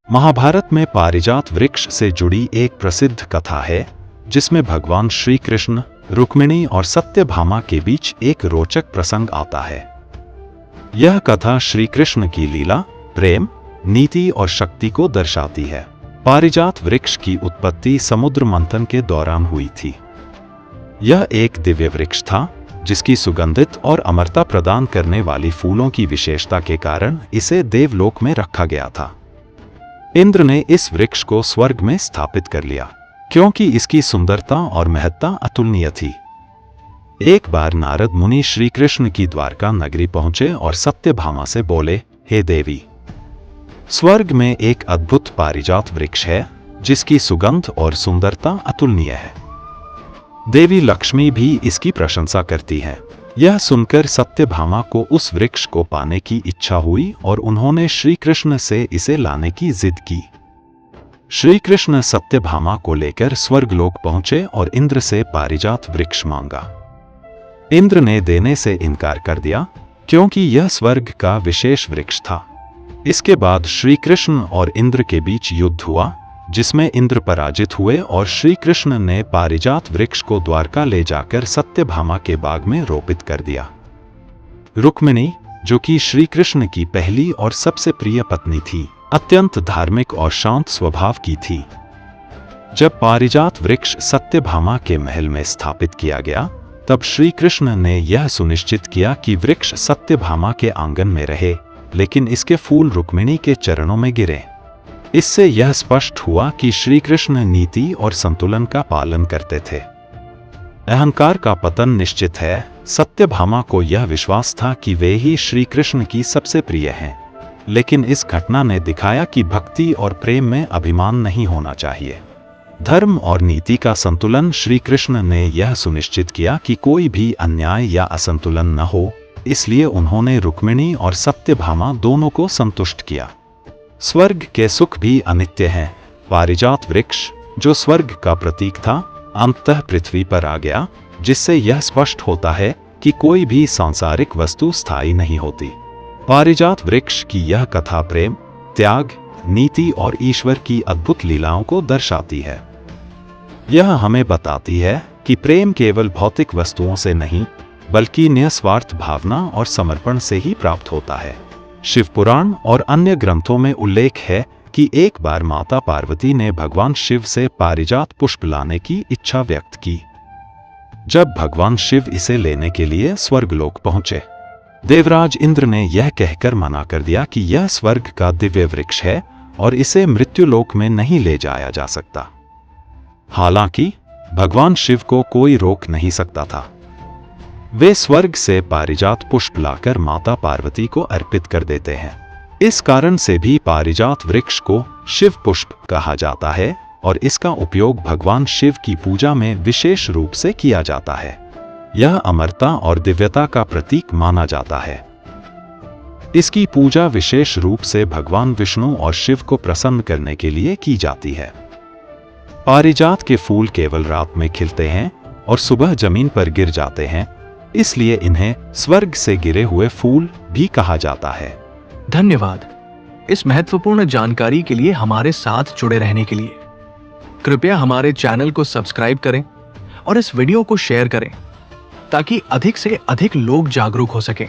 महाभारत में पारिजात वृक्ष से जुड़ी एक प्रसिद्ध कथा है जिसमें भगवान श्री कृष्ण, रुक्मिणी और सत्यभामा के बीच एक रोचक प्रसंग आता है। यह कथा श्री कृष्ण की लीला, प्रेम, नीति और शक्ति को दर्शाती है। पारिजात वृक्ष की उत्पत्ति समुद्र मंथन के दौरान हुई थी। यह एक दिव्य वृक्ष था जिसकी सुगंधित और अमरता प्रदान करने वाली फूलों की विशेषता के कारण इसे देवलोक में रखा गया था। इंद्र ने इस वृक्ष को स्वर्ग में स्थापित कर लिया क्योंकि इसकी सुंदरता और महत्ता अतुलनीय थी। एक बार नारद मुनि श्री कृष्ण की द्वारका नगरी पहुंचे और सत्यभामा से बोले, हे देवी, स्वर्ग में एक अद्भुत पारिजात वृक्ष है जिसकी सुगंध और सुंदरता अतुलनीय है। देवी लक्ष्मी भी इसकी प्रशंसा करती है। यह सुनकर सत्यभामा को उस वृक्ष को पाने की इच्छा हुई और उन्होंने श्री कृष्ण से इसे लाने की जिद की। श्री कृष्ण सत्यभामा को लेकर स्वर्गलोक पहुंचे और इंद्र से पारिजात वृक्ष मांगा। इंद्र ने देने से इनकार कर दिया क्योंकि यह स्वर्ग का विशेष वृक्ष था। इसके बाद श्री कृष्ण और इंद्र के बीच युद्ध हुआ जिसमें इंद्र पराजित हुए और श्री कृष्ण ने पारिजात वृक्ष को द्वारका ले जाकर सत्यभामा के बाग में रोपित कर दिया। रुक्मिणी, जो कि श्री कृष्ण की पहली और सबसे प्रिय पत्नी थी, अत्यंत धार्मिक और शांत स्वभाव की थी। जब पारिजात वृक्ष सत्यभामा के महल में स्थापित किया गया तब श्री कृष्ण ने यह सुनिश्चित किया कि वृक्ष सत्यभामा के आंगन में रहे, लेकिन इसके फूल रुक्मिणी के चरणों में गिरे। इससे यह स्पष्ट हुआ कि श्री कृष्ण नीति और संतुलन का पालन करते थे। अहंकार का पतन निश्चित है। सत्यभामा को यह विश्वास था कि वे ही श्री कृष्ण की सबसे प्रिय हैं, लेकिन इस घटना ने दिखाया कि भक्ति और प्रेम में अभिमान नहीं होना चाहिए। धर्म और नीति का संतुलन। श्री कृष्ण ने यह सुनिश्चित किया कि कोई भी अन्याय या असंतुलन न हो, इसलिए उन्होंने रुक्मिणी और सत्यभामा दोनों को संतुष्ट किया। स्वर्ग के सुख भी अनित्य हैं। पारिजात वृक्ष, जो स्वर्ग का प्रतीक था, अंततः पृथ्वी पर आ गया, जिससे यह स्पष्ट होता है कि कोई भी सांसारिक वस्तु स्थायी नहीं होती। पारिजात वृक्ष की यह कथा प्रेम, त्याग, नीति और ईश्वर की अद्भुत लीलाओं को दर्शाती है। यह हमें बताती है कि प्रेम केवल भौतिक वस्तुओं से नहीं, बल्कि निस्वार्थ भावना और समर्पण से ही प्राप्त होता है। शिव पुराण और अन्य ग्रंथों में उल्लेख है कि एक बार माता पार्वती ने भगवान शिव से पारिजात पुष्प लाने की इच्छा व्यक्त की। जब भगवान शिव इसे लेने के लिए स्वर्गलोक पहुंचे, देवराज इंद्र ने यह कहकर मना कर दिया कि यह स्वर्ग का दिव्य वृक्ष है और इसे मृत्युलोक में नहीं ले जाया जा सकता। हालांकि भगवान शिव को कोई रोक नहीं सकता था। वे स्वर्ग से पारिजात पुष्प लाकर माता पार्वती को अर्पित कर देते हैं। इस कारण से भी पारिजात वृक्ष को शिव पुष्प कहा जाता है और इसका उपयोग भगवान शिव की पूजा में विशेष रूप से किया जाता है। यह अमरता और दिव्यता का प्रतीक माना जाता है। इसकी पूजा विशेष रूप से भगवान विष्णु और शिव को प्रसन्न करने के लिए की जाती है। पारिजात के फूल केवल रात में खिलते हैं और सुबह जमीन पर गिर जाते हैं, इसलिए इन्हें स्वर्ग से गिरे हुए फूल भी कहा जाता है। धन्यवाद इस महत्वपूर्ण जानकारी के लिए। हमारे साथ जुड़े रहने के लिए कृपया हमारे चैनल को सब्सक्राइब करें और इस वीडियो को शेयर करें ताकि अधिक से अधिक लोग जागरूक हो सकें।